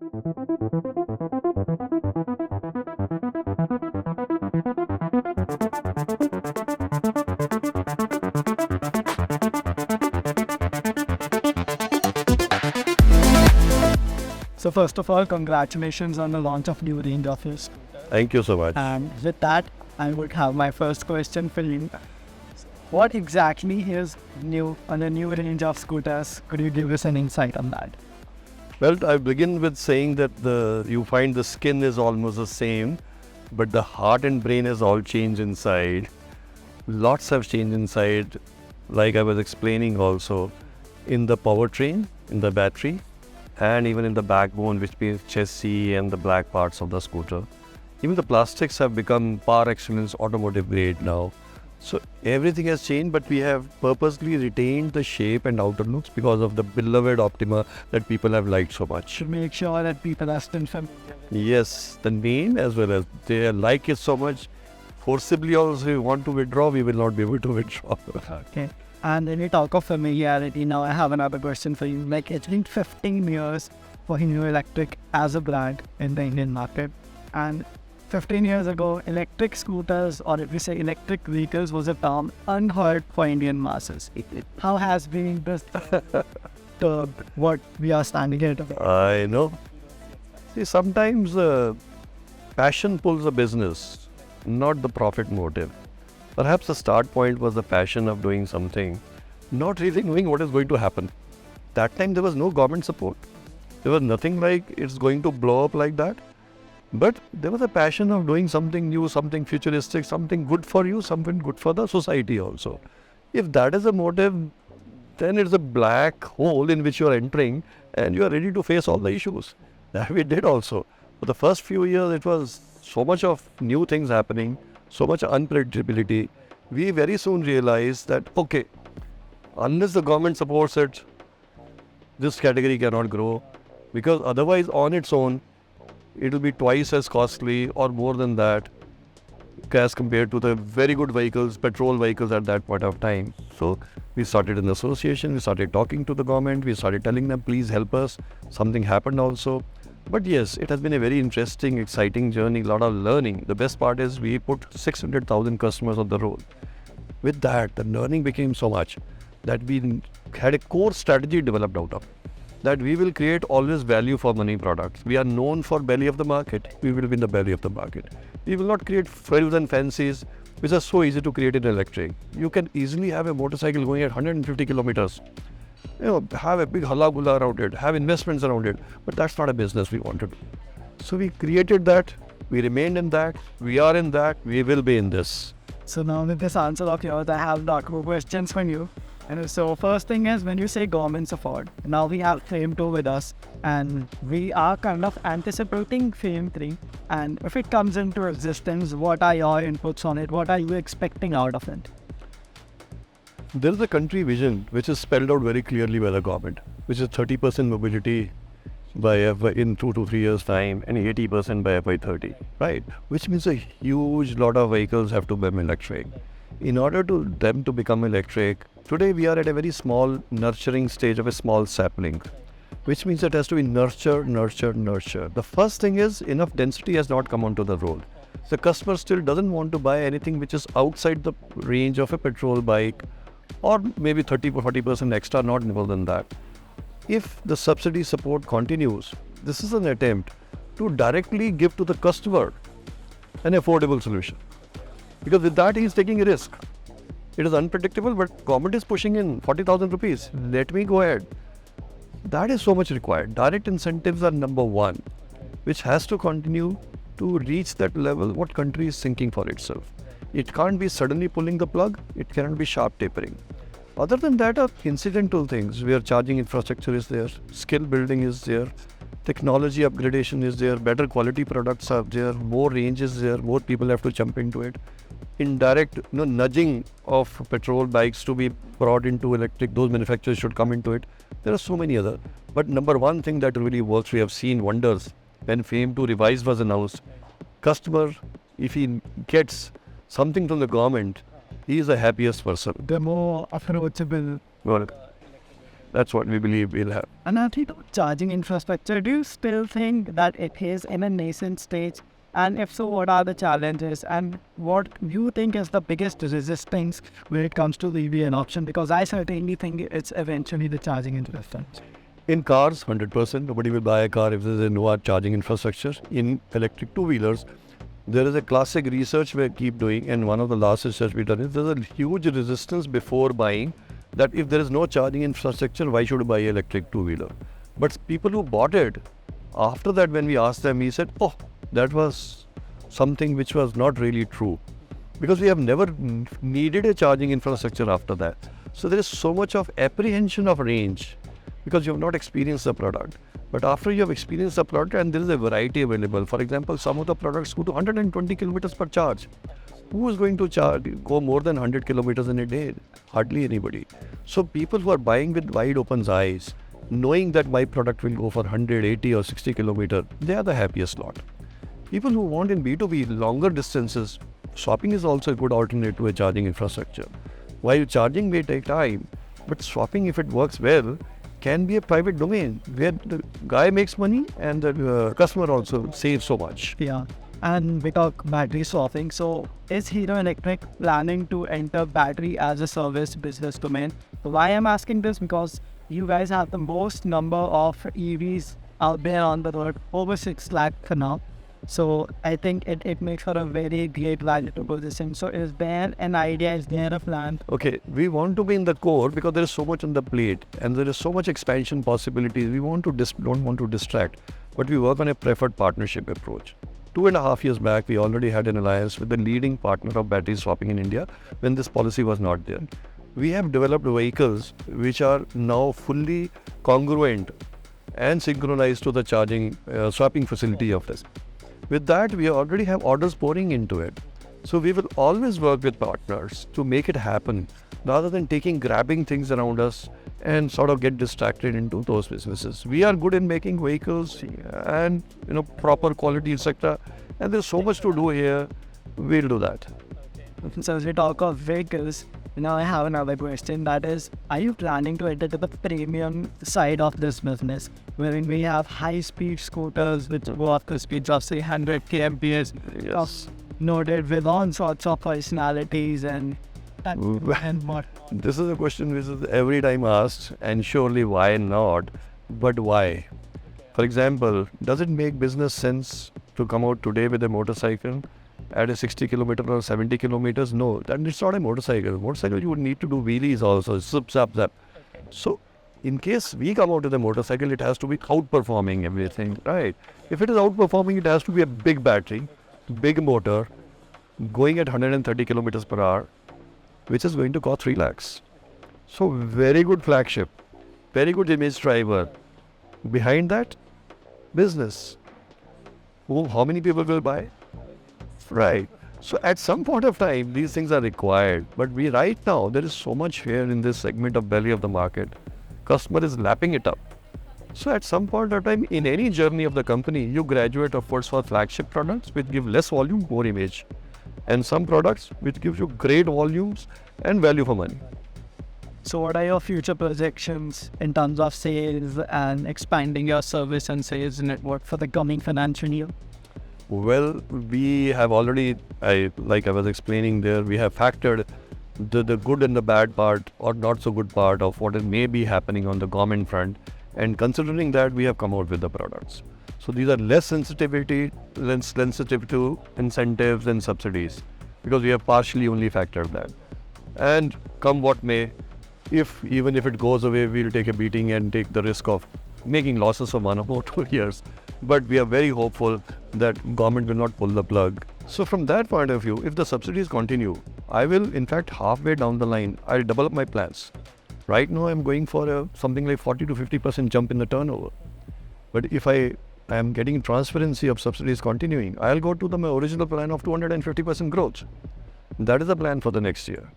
So first of all, congratulations on the launch of new range of your scooter. Thank you so much. And with that, I would have my first question for you. What exactly is new on the new range of scooters? Could you give us an insight on that? Well, I begin with saying that you find the skin is almost the same, but the heart and brain has all changed inside. Lots have changed inside, like I was explaining also, in the powertrain, in the battery, and even in the backbone, which means chassis and the black parts of the scooter. Even the plastics have become par excellence automotive grade now. So everything has changed, but we have purposely retained the shape and outer looks because of the beloved Optima that people have liked so much. To make sure that people are still familiar with it. Yes, the name as well as they like it so much. Forcibly also, if you want to withdraw, we will not be able to withdraw. Okay. And when you talk of familiarity, now I have another question for you. Like, it's been 15 years for Hino Electric as a brand in the Indian market. And 15 years ago, electric scooters, or if we say electric vehicles, was a term unheard for Indian masses. How has been this to what we are standing here today? I know. See, sometimes passion pulls a business, not the profit motive. Perhaps the start point was the passion of doing something, not really knowing what is going to happen. That time there was no government support. There was nothing like it's going to blow up like that. But there was a passion of doing something new, something futuristic, something good for you, something good for the society also. If that is a motive, then it's a black hole in which you are entering and you are ready to face all the issues. That we did also. For the first few years, it was so much of new things happening, so much unpredictability. We very soon realized that, okay, unless the government supports it, this category cannot grow, because otherwise on its own, it will be twice as costly or more than that as compared to the very good vehicles, petrol vehicles at that point of time. So we started an association, we started talking to the government, we started telling them, please help us. Something happened also. But yes, it has been a very interesting, exciting journey, a lot of learning. The best part is we put 600,000 customers on the road. With that, the learning became so much that we had a core strategy developed out of that we will create always value for money products. We are known for belly of the market. We will be in the belly of the market. We will not create frills and fancies, which are so easy to create in electric. You can easily have a motorcycle going at 150 kilometers. Have a big halla gulla around it, have investments around it, but that's not a business we want to do. So we created that, we remained in that, we are in that, we will be in this. So now with this answer of yours, I have a lot more questions for you. And so first thing is, when you say government support, now we have FAME 2 with us, and we are kind of anticipating FAME 3. And if it comes into existence, what are your inputs on it? What are you expecting out of it? There is a country vision which is spelled out very clearly by the government, which is 30% mobility in 2 to 3 years time and 80% by FY30, right? Which means a huge lot of vehicles have to become electric. In order to them to become electric, today we are at a very small nurturing stage of a small sapling, which means it has to be nurture. The first thing is enough density has not come onto the road. The customer still doesn't want to buy anything which is outside the range of a petrol bike, or maybe 30 or 40% extra, not more than that. If the subsidy support continues, this is an attempt to directly give to the customer an affordable solution. Because with that, he is taking a risk. It is unpredictable, but government is pushing in 40,000 rupees. Let me go ahead. That is so much required. Direct incentives are number one, which has to continue to reach that level what country is thinking for itself. It can't be suddenly pulling the plug. It cannot be sharp tapering. Other than that are incidental things where charging infrastructure is there, skill building is there, technology upgradation is there, better quality products are there, more range is there, more people have to jump into it. Indirect nudging of petrol bikes to be brought into electric, those manufacturers should come into it. There are so many other. But number one thing that really works, we have seen wonders when FAME 2 revised was announced. Customer, if he gets something from the government, he is the happiest person. The more approachable. Well, That's what we believe we'll have. And I think charging infrastructure, do you still think that it is in a nascent stage? And if so, what are the challenges? And what do you think is the biggest resistance when it comes to the EV adoption? Because I certainly think it's eventually the charging infrastructure. In cars, 100%, nobody will buy a car if there's no charging infrastructure. In electric two-wheelers, there is a classic research we keep doing, and one of the last research we've done is there's a huge resistance before buying, that if there is no charging infrastructure, why should I buy an electric two-wheeler? But people who bought it, after that when we asked them, he said, oh, that was something which was not really true. Because we have never needed a charging infrastructure after that. So there is so much of apprehension of range because you have not experienced the product. But after you have experienced the product, and there is a variety available. For example, some of the products go to 120 kilometers per charge. Who is going to go more than 100 kilometers in a day? Hardly anybody. So people who are buying with wide open eyes, knowing that my product will go for 180 or 60 kilometers, they are the happiest lot. People who want in B2B longer distances, swapping is also a good alternate to a charging infrastructure. While charging may take time, but swapping, if it works well, can be a private domain where the guy makes money and the customer also saves so much. Yeah. And we talk battery swapping. So is Hero Electric planning to enter battery as a service business domain? Why I'm asking this, because you guys have the most number of EVs out there on the road, over 6 lakh for now. So I think it makes for a very great value proposition. So is there an idea, is there a plan? Okay, we want to be in the core because there is so much on the plate and there is so much expansion possibilities. We want to don't want to distract, but we work on a preferred partnership approach. 2.5 years back, we already had an alliance with the leading partner of battery swapping in India when this policy was not there. We have developed vehicles which are now fully congruent and synchronized to the charging swapping facility of this. With that, we already have orders pouring into it. So we will always work with partners to make it happen rather than grabbing things around us and sort of get distracted into those businesses. We are good in making vehicles and proper quality, etc. And there's so much to do here. We'll do that. So as we talk of vehicles, now I have another question, that is, are you planning to enter to the premium side of this business, wherein we have high-speed scooters which go up to speeds of say 100 kmph, Yes. noted with all sorts of personalities and what? This is a question which is every time asked, and surely why not, but why? For example, does it make business sense to come out today with a motorcycle at a 60 kilometer or 70 kilometers? No, and it's not a motorcycle. Motorcycle, you would need to do wheelies also, zip, zap, zap. So, in case we come out with a motorcycle, it has to be outperforming everything, right? If it is outperforming, it has to be a big battery, big motor, going at 130 kilometers per hour, which is going to cost 3 lakhs. So, very good flagship, very good image driver. Behind that, business. How many people will buy? Right. So at some point of time, these things are required. But right now, there is so much here in this segment of belly of the market. Customer is lapping it up. So at some point of time, in any journey of the company, you graduate upwards for flagship products which give less volume, more image. And some products which give you great volumes and value for money. So what are your future projections in terms of sales and expanding your service and sales network for the coming financial year? Well, we have already, like I was explaining there, we have factored the good and the bad part or not so good part of what may be happening on the government front. And considering that, we have come out with the products. So these are less sensitive to incentives and subsidies because we have partially only factored that. And come what may, even if it goes away, we'll take a beating and take the risk of making losses for 1 or 2 years. But we are very hopeful that government will not pull the plug. So from that point of view, if the subsidies continue, I will, in fact, halfway down the line, I'll develop my plans. Right now, I'm going for something like 40 to 50% jump in the turnover. But if I am getting transparency of subsidies continuing, I'll go to my original plan of 250% growth. That is the plan for the next year.